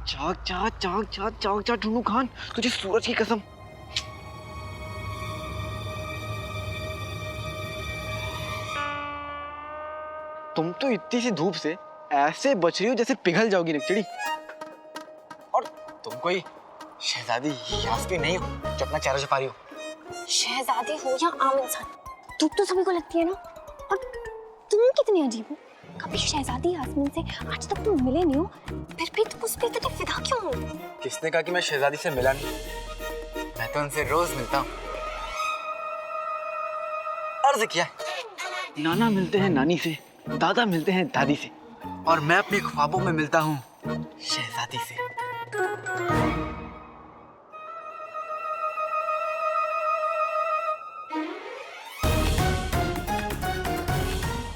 जाग जा जाग जा जाग जा टुन्नू खान, तुझे सूरज की कसम। तुम तो इतनी सी धूप से ऐसे बच रही हो जैसे पिघल जाओगी नकचड़ी। और तुम कोई शहजादी यास्मीन नहीं हो जो अपना चेहरा छुपा रही हो। शहजादी हो या आम इंसान, धूप तो सभी को लगती है ना। और तुम कितने अजीब हो, कभी शहजादी यास्मीन से आज तक तुम मिले नहीं हो, फिर भी तुम उस पे इतने फिदा क्यों हो? किसने कहा कि मैं शहजादी से मिला नहीं? मैं तो उनसे रोज मिलता हूँ। अर्ज किया, नाना मिलते हैं नानी से, दादा मिलते हैं दादी से, और मैं अपने ख्वाबों में मिलता हूँ शहजादी से।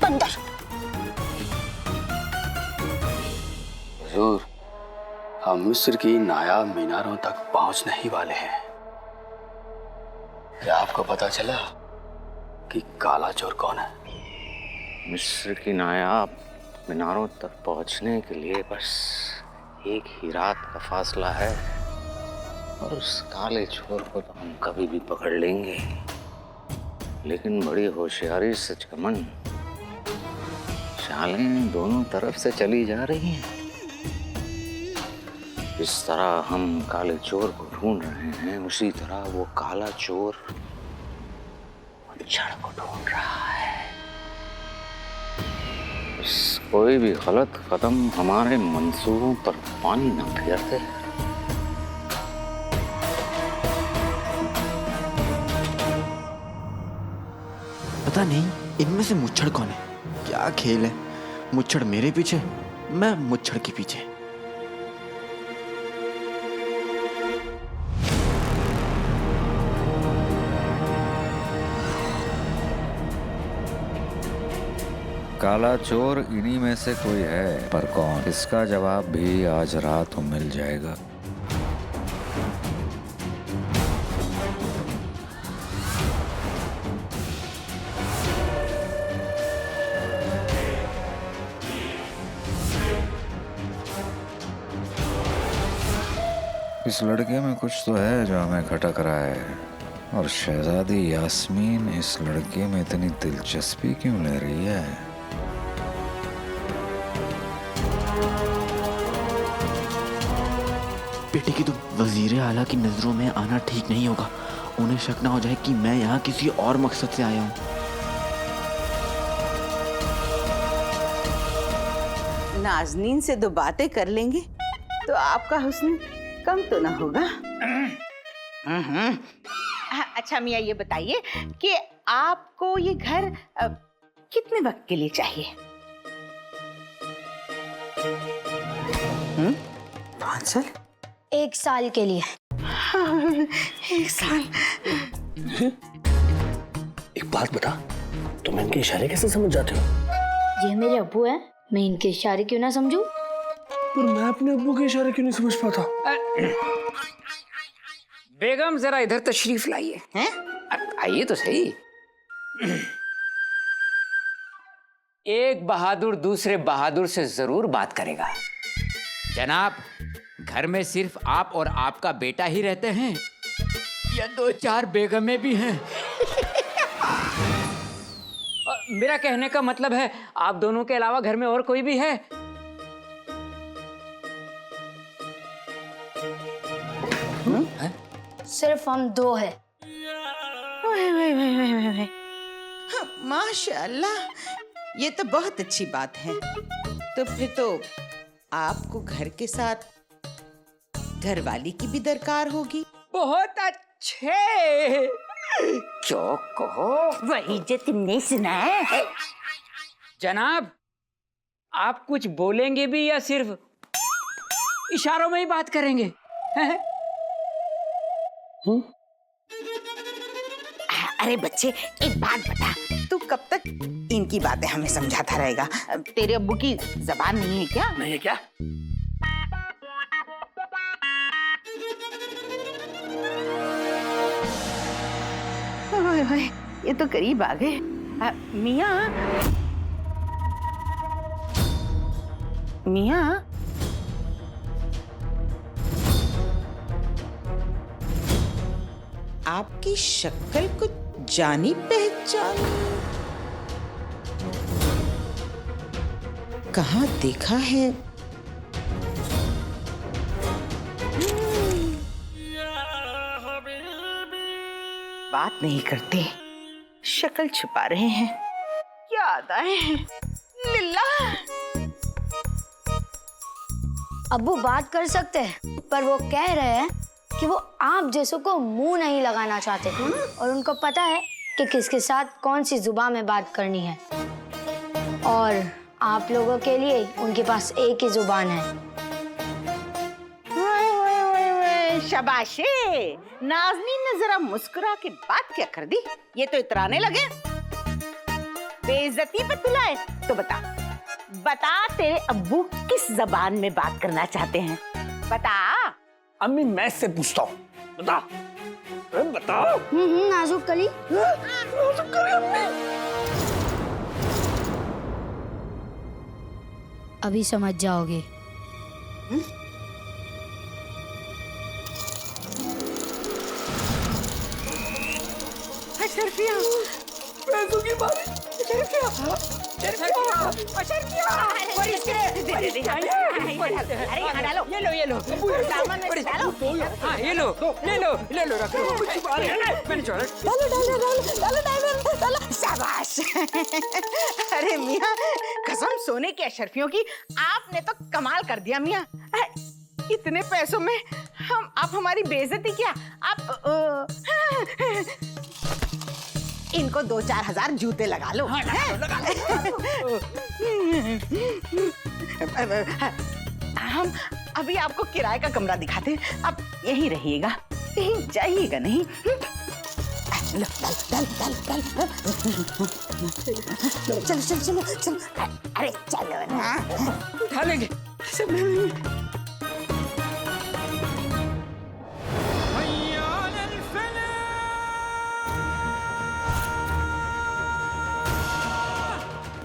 बंदर। हुजूर, हम मिस्र की नायाब मीनारों तक पहुंचने ही वाले हैं। क्या आपको पता चला कि काला चोर कौन है? मिस्र की नायाब मीनारों तक पहुंचने के लिए बस एक ही रात का फासला है, और उस काले चोर को तो हम कभी भी पकड़ लेंगे, लेकिन बड़ी होशियारी से चमन चालें दोनों तरफ से चली जा रही हैं। इस तरह हम काले चोर को ढूंढ रहे हैं, उसी तरह वो काला चोर मच्छर को ढूंढ रहा है। कोई भी गलत कदम हमारे मंसूबों पर पानी न फेर दे। पता नहीं इनमें से मुच्छड़ कौन है, क्या खेल है? मुच्छड़ मेरे पीछे, मैं मुच्छड़ के पीछे। काला चोर इन्हीं में से कोई है, पर कौन, इसका जवाब भी आज रात को मिल जाएगा। इस लड़के में कुछ तो है जो हमें खटक रहा है, और शहजादी यास्मीन इस लड़के में इतनी दिलचस्पी क्यों ले रही है? बेटे की तो वजीर आला की नजरों में आना ठीक नहीं होगा, उन्हें शक ना हो जाए कि मैं यहाँ किसी और मकसद से आया हूँ। नाज़नीन से दो बातें कर लेंगे तो आपका हुस्न कम तो ना होगा। अच्छा मियाँ, ये बताइए कि आपको ये घर कितने वक्त के लिए चाहिए? 5 साल? 1 साल के लिए। 1 साल? एक बात बता, तुम इनके इशारे कैसे समझ जाते हो? ये मेरे अब्बू है, मैं इनके इशारे क्यों ना समझूं? पर मैं अपने अब्बू के इशारे क्यों नहीं समझ पाता? बेगम जरा इधर तशरीफ लाइए। हैं? आइए तो सही। एक बहादुर दूसरे बहादुर से जरूर बात करेगा। जनाब, घर में सिर्फ आप और आपका बेटा ही रहते हैं या 2-4 बेगमें भी हैं? मेरा कहने का मतलब है, आप दोनों के अलावा घर में और कोई भी है? सिर्फ हम 2 हैं। माशाअल्लाह, ये तो बहुत अच्छी बात है। तो फिर तो आपको घर के साथ घरवाली की भी दरकार होगी। बहुत अच्छे, क्यों कहो वही जो तुमने सुना है। जनाब, आप कुछ बोलेंगे भी या सिर्फ इशारों में ही बात करेंगे? अरे बच्चे, एक बात बता, तू कब तक इनकी बातें हमें समझाता रहेगा? तेरे अब्बू की जबान नहीं है क्या? नहीं है क्या? ओए ओए, ये तो करीब आ गए। मियाँ, मियाँ, आपकी शक्ल कुछ जानी पहचान कहाँ देखा है? बात नहीं करते, शक्ल छुपा रहे हैं। याद आए हैं लिल्ला। अब्बू बात कर सकते हैं, पर वो कह रहे हैं कि वो आप जैसों को मुंह नहीं लगाना चाहते और उनको पता है कि किसके साथ कौन सी जुबान में बात करनी है। और आप लोगों के लिए उनके पास एक ही जुबान है। शाबाशे, नाज़नीन ने जरा मुस्कुरा के बात क्या कर दी। ये तो इतराने लगे। बेइज्जती पे तुलाए तो बता बता, तेरे अब्बू किस जबान में बात करना चाहते हैं? बता। अम्मी मैं से पूछता हूँ, बता बताओ। नाजुक कली। नाजुक कली अम्मी। अभी समझ जाओगे। शर्फिया, पैसों की बारी। शर्फिया, अरे यहाँ डालो, ये लो सामान में डालो। हाँ ये लो, ले लो रख लो। मैंने छोड़ा। डालो। शाबाश। अरे मियाँ, कसम सोने की अशरफियों की, आपने तो कमाल कर दिया मियाँ। इतने पैसों में आप हमारी बेइज्जती क्या? आप इनको 2-4 हजार जूते लगा लो। हम अभी आपको किराए का कमरा दिखाते हैं, आप यहीं रहिएगा, कहीं जाइएगा नहीं। लो, डाल। चलो। अरे चलो ना। उठा लेंगे।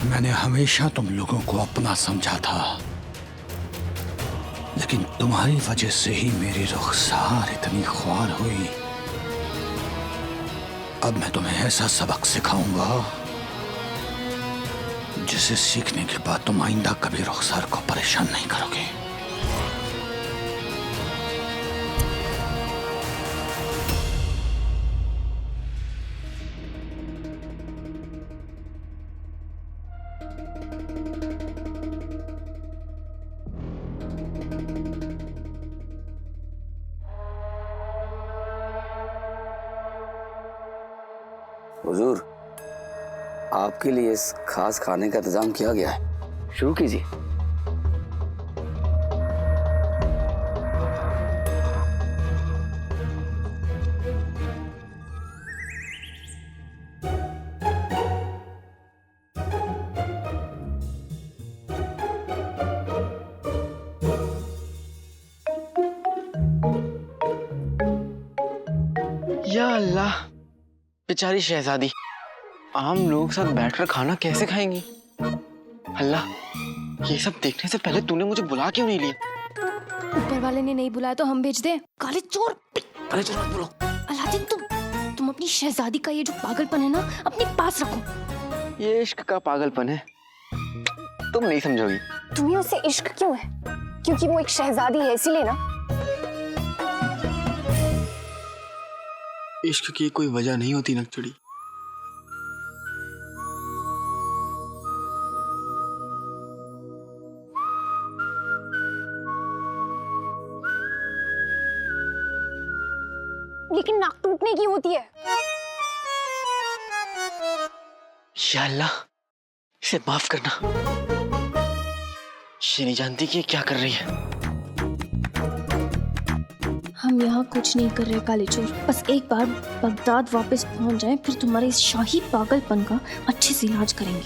मैंने हमेशा तुम लोगों को अपना समझा था, लेकिन तुम्हारी वजह से ही मेरी रुखसार इतनी ख्वार हुई। अब मैं तुम्हें ऐसा सबक सिखाऊंगा जिसे सीखने के बाद तुम आइंदा कभी रुखसार को परेशान नहीं करोगे। हुजूर, आपके लिए इस खास खाने का इंतजाम किया गया है, शुरू कीजिए। या अल्लाह, बेचारी शहजादी आम लोगों के साथ बैठकर खाना कैसे खाएंगी? अल्लाह, ये सब देखने से पहले तूने मुझे बुला क्यों नहीं लिया? ऊपर वाले ने नहीं बुलाया तो हम भेज दें? काले चोर। पहले चलो बोलो। अलादीन, तुम अपनी शहजादी का ये जो पागलपन है ना, अपने पास रखो। ये इश्क का पागलपन है, तुम नहीं समझोगी। तुम्हें उससे इश्क क्यों है? क्योंकि वो एक शहजादी है, इसीलिए ना। इश्क की कोई वजह नहीं होती नकचड़ी। लेकिन नाक टूटने की होती है। या अल्लाह, इसे माफ करना। ये नहीं जानती कि ये क्या कर रही है। हम यहाँ कुछ नहीं कर रहे काले चोर, बस एक बार बगदाद वापस पहुँच जाएं, फिर तुम्हारे इस शाही पागलपन का अच्छे से इलाज करेंगे।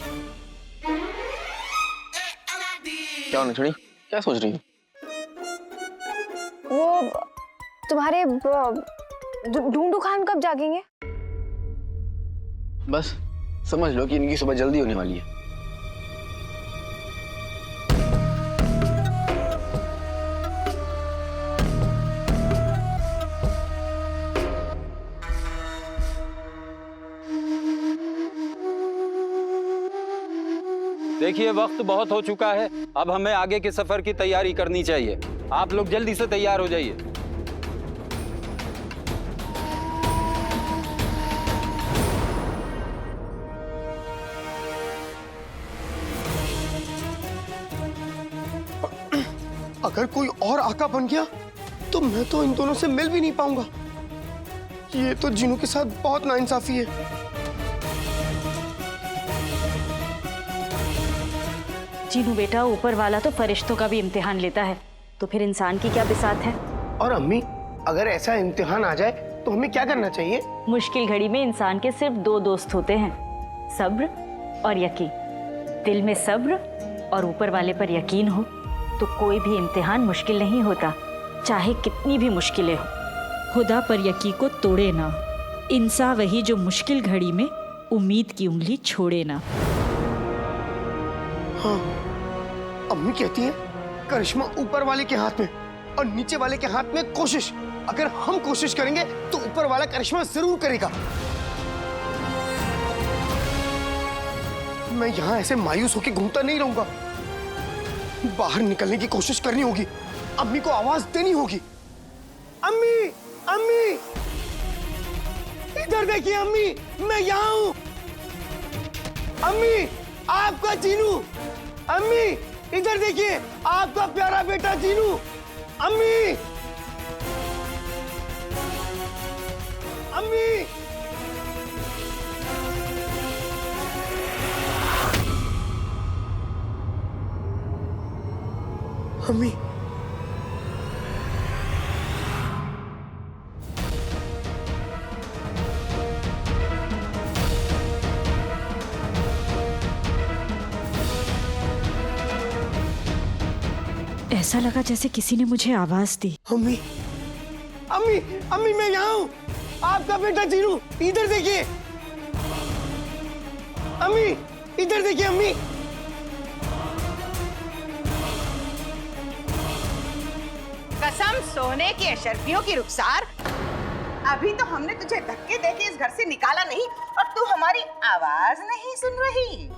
क्या नकचड़ी, क्या सोच रही हो? वो तुम्हारे ढूंढू खान कब जागेंगे? बस समझ लो कि इनकी सुबह जल्दी होने वाली है। देखिए वक्त बहुत हो चुका है, अब हमें आगे के सफर की तैयारी करनी चाहिए। आप लोग जल्दी से तैयार हो जाइए। अगर कोई और आका बन गया तो मैं तो इन दोनों से मिल भी नहीं पाऊंगा। ये तो जीनू के साथ बहुत नाइंसाफी है। जीनू बेटा, ऊपर वाला तो फरिश्तों का भी इम्तिहान लेता है, तो फिर इंसान की क्या बिसात है। और अम्मी, अगर ऐसा इम्तिहान आ जाए तो हमें क्या करना चाहिए? मुश्किल घड़ी में इंसान के सिर्फ दो दोस्त होते हैं, सब्र और यकीन। दिल में सब्र और ऊपर वाले पर यकीन हो तो कोई भी इम्तिहान मुश्किल नहीं होता, चाहे कितनी भी मुश्किलें हो। खुदा पर यकीन को तोड़े ना, इंसान वही जो मुश्किल घड़ी में उम्मीद की उंगली छोड़े ना। हाँ, अम्मी कहती है करिश्मा ऊपर वाले के हाथ में और नीचे वाले के हाथ में कोशिश। अगर हम कोशिश करेंगे तो ऊपर वाला करिश्मा जरूर करेगा। मैं यहाँ ऐसे मायूस होकर घूमता नहीं रहूंगा। बाहर निकलने की कोशिश करनी होगी, अम्मी को आवाज देनी होगी। अम्मी, अम्मी, इधर देखिए अम्मी, मैं यहाँ हूँ। अम्मी, आपका जीनू। अम्मी, इधर देखिए, आपका प्यारा बेटा जीनू। अम्मी, अम्मी। अम्मी, ऐसा लगा जैसे किसी ने मुझे आवाज दी। अम्मी, अम्मी, अम्मी, मैं यहाँ हूँ। आपका बेटा जीनू, इधर देखिए। अम्मी, इधर देखिए अम्मी। कसम सोने की अशरफियों की रुखसार, अभी तो हमने तुझे धक्के देके इस घर से निकाला नहीं और तू हमारी आवाज नहीं सुन रही।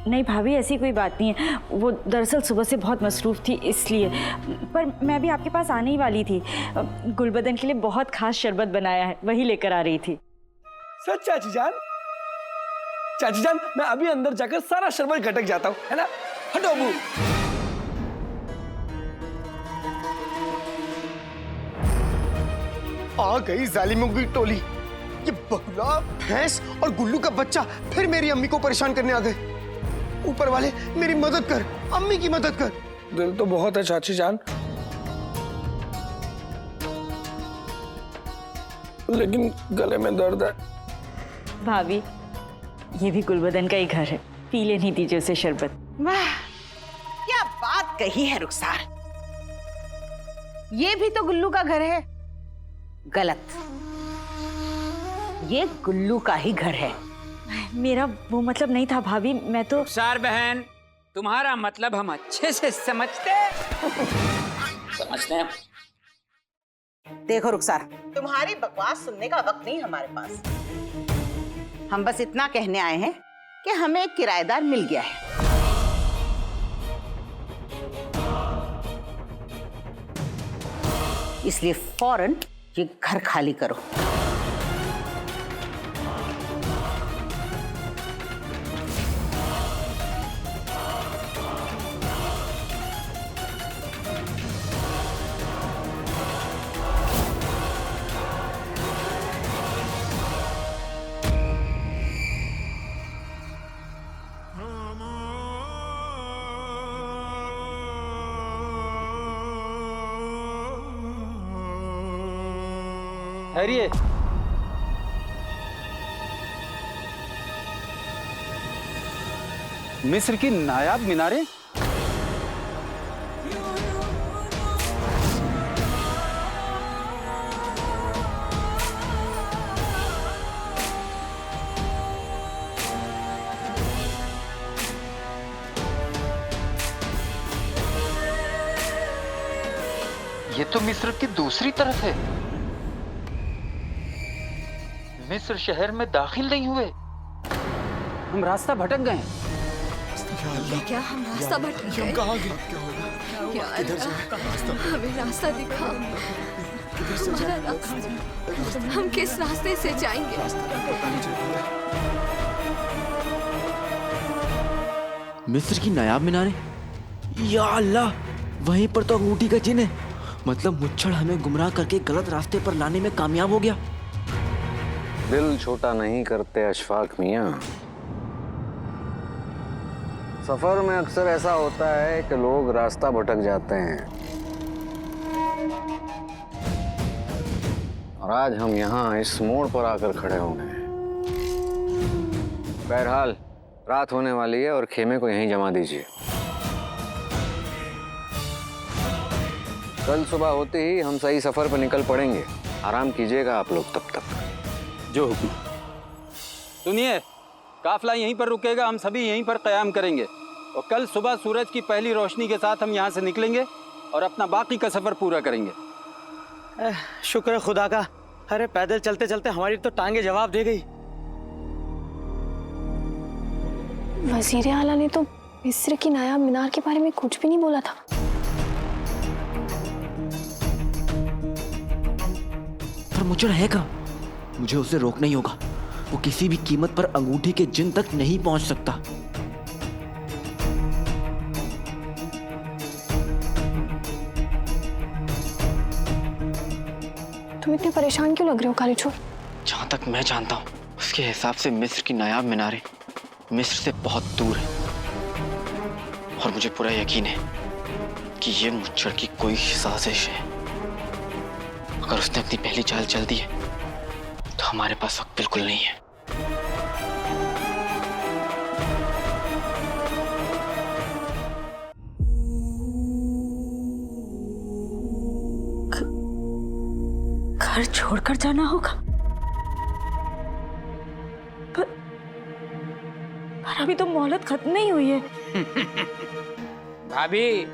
नहीं भाभी, ऐसी कोई बात नहीं है। वो दरअसल सुबह से बहुत मसरूफ थी इसलिए। पर मैं भी आपके पास आने ही वाली थी। गुलबदन के लिए बहुत खास शरबत बनाया है, वही लेकर आ रही थी। सच चाची जान? चाची जान, मैं अभी अंदर जाकर सारा शरबत घटक जाता हूँ, है ना? हटो अबू। आ गई जालिमों की टोली। ये बगुला, भैंस और गुल्लू का बच्चा फिर मेरी अम्मी को परेशान करने आ गए। ऊपर वाले मेरी मदद कर, अम्मी की मदद कर। दिल तो बहुत है चाची जान, लेकिन गले में दर्द है। भाभी, ये भी गुलबदन का ही घर है, पी लेनी दीजिए उसे शरबत। वाह, क्या बात कही है रुखसार। ये भी तो गुल्लू का घर है। गलत, ये गुल्लू का ही घर है। मेरा वो मतलब नहीं था भाभी, मैं तो। रुखसार बहन, तुम्हारा मतलब हम अच्छे से समझते हैं। देखो रुखसार, तुम्हारी बकवास सुनने का वक्त नहीं हमारे पास। हम बस इतना कहने आए हैं कि हमें एक किराएदार मिल गया है। इसलिए फौरन ये घर खाली करो। ठहरिए। मिस्र की नायाब मीनारें? ये तो मिस्र की दूसरी तरफ है। मिस्र शहर में दाखिल नहीं हुए। हम रास्ता भटक गए। क्या हम रास्ता भटक गए? कहाँ गए? क्या होगा? या अल्लाह, हमें रास्ता दिखा। हमारा रास्ता, हम किस रास्ते से जाएंगे? मिस्र की नायाब मीनारें, या अल्लाह, वहीं पर तो अंगूठी का चिन्ह है। मतलब मुच्छड़ हमें गुमराह करके गलत रास्ते पर लाने में कामयाब हो गया। दिल छोटा नहीं करते अशफाक मियाँ। सफर में अक्सर ऐसा होता है कि लोग रास्ता भटक जाते हैं, और आज हम यहाँ इस मोड़ पर आकर खड़े हो गए। बहरहाल रात होने वाली है और खेमे को यहीं जमा दीजिए। कल सुबह होते ही हम सही सफर पर निकल पड़ेंगे। आराम कीजिएगा आप लोग तब तक। जो हुक्म। सुनिए, काफिला यहीं पर रुकेगा, हम सभी यहीं पर क़याम करेंगे और कल सुबह सूरज की पहली रोशनी के साथ हम यहाँ से निकलेंगे और अपना बाकी का सफर पूरा करेंगे। शुक्र है खुदा का। अरे पैदल चलते चलते हमारी तो टांगे जवाब दे गई। वजीर आला ने तो मिस्र की नायाब मीनार के बारे में कुछ भी नहीं बोला था। पर मुझे है कहाँ? मुझे उसे रोकना ही होगा। वो किसी भी कीमत पर अंगूठी के जिन तक नहीं पहुंच सकता। तुम इतने परेशान क्यों लग रहे हो काली चोर? जहां तक मैं जानता हूं, उसके हिसाब से मिस्र की नायाब मीनारें मिस्र से बहुत दूर है, और मुझे पूरा यकीन है कि ये मुच्छड़ की कोई साजिश है। अगर उसने अपनी पहली चाल चल दी है तो हमारे पास वक्त बिल्कुल नहीं है। घर छोड़कर जाना होगा, पर अभी तो मोहलत खत्म नहीं हुई है। भाभी,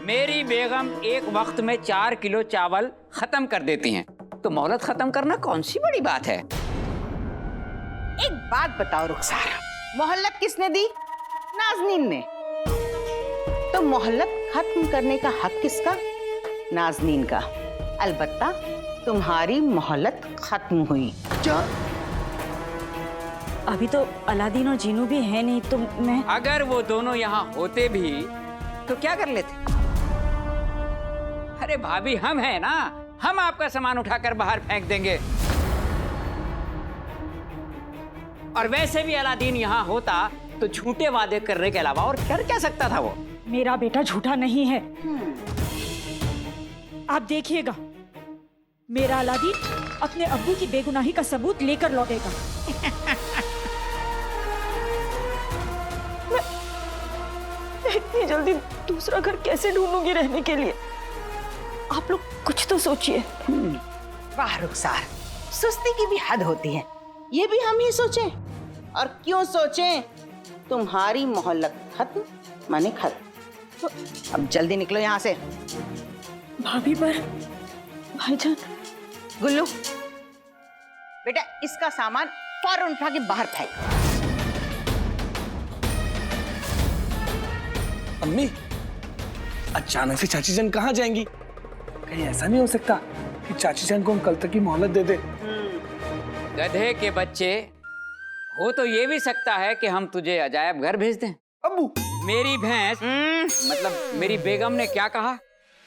मेरी बेगम एक वक्त में 4 किलो चावल खत्म कर देती हैं, तो मोहलत खत्म करना कौन सी बड़ी बात है। एक बात बताओ रुखसार, मोहल्लत किसने दी? नाजनीन ने। तो मोहल्लत खत्म करने का हक किसका? नाजनीन का। अलबत्ता तुम्हारी मोहल्लत खत्म हुई। क्या? अभी तो अलादीन और जीनू भी है नहीं, तो मैं अगर वो दोनों यहाँ होते भी तो क्या कर लेते? अरे भाभी, हम हैं ना, हम आपका सामान उठाकर बाहर फेंक देंगे। और वैसे भी अलादीन यहाँ होता तो झूठे वादे करने के अलावा और कर क्या सकता था वो? मेरा बेटा झूठा नहीं है। आप देखिएगा, मेरा अलादीन अपने अब्बू की बेगुनाही का सबूत लेकर लौटेगा। मैं इतनी जल्दी दूसरा घर कैसे ढूंढूंगी रहने के लिए? आप लोग कुछ तो सोचिए। वाह रुखसार, सुस्ती की भी हद होती है। ये भी हम ही सोचें, और क्यों सोचें? तुम्हारी मोहल्लत खत्म माने खत्म। तो अब जल्दी निकलो यहाँ से। भाभी, पर भाईजान। गुल्लू, बेटा इसका सामान फौरन उठा के बाहर फेंक। अम्मी, अचानक से चाची जान कहाँ जाएंगी? कहीं ऐसा नहीं हो सकता कि चाची जान को हम कल तक की मोहलत दे दे? गधे के बच्चे, हो तो ये भी सकता है कि हम तुझे अजायब घर भेज दें। अब्बू, मेरी भैंस, मतलब मेरी बेगम ने क्या कहा?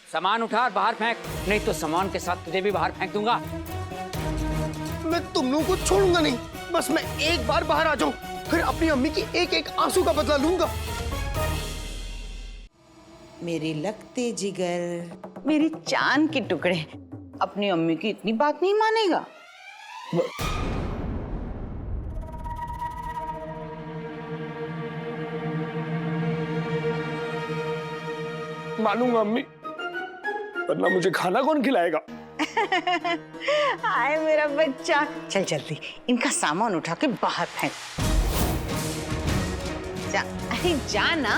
सामान उठा और बाहर फेंक, नहीं तो सामान के साथ तुझे भी बाहर फेंक दूंगा। मैं तुम लोगों को छोड़ूंगा नहीं। बस मैं एक बार बाहर आ जाऊं, फिर अपनी अम्मी की एक एक आंसू का बदला लूंगा। मेरे लगते जिगर, मेरी चांद के टुकड़े, अपनी अम्मी की इतनी बात नहीं मानेगा। मानूंगा अम्मी, वरना मुझे खाना कौन खिलाएगा? हाय मेरा बच्चा, चल जल्दी इनका सामान उठा के बाहर फेंक। जा, अरे जा ना।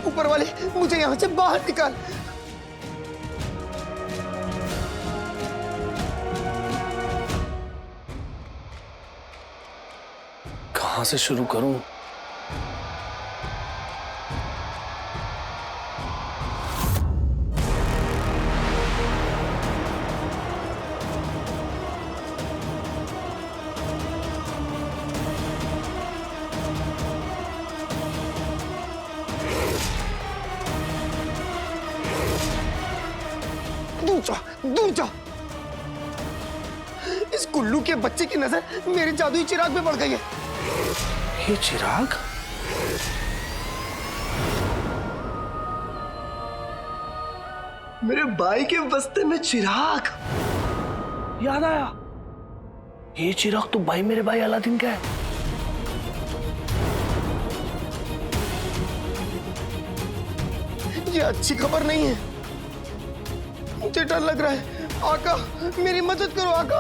ऊपर वाले, मुझे यहाँ से बाहर निकाल। कहां से शुरू करूं? दूर जा। इस गुल्लू के बच्चे की नजर मेरे जादुई चिराग पे पड़ गई है। ये चिराग? मेरे भाई के बस्ते में चिराग। याद आया, ये चिराग तो भाई मेरे भाई अलादीन का है। ये अच्छी खबर नहीं है, मुझे डर लग रहा है। आका, मेरी मदद करो आका।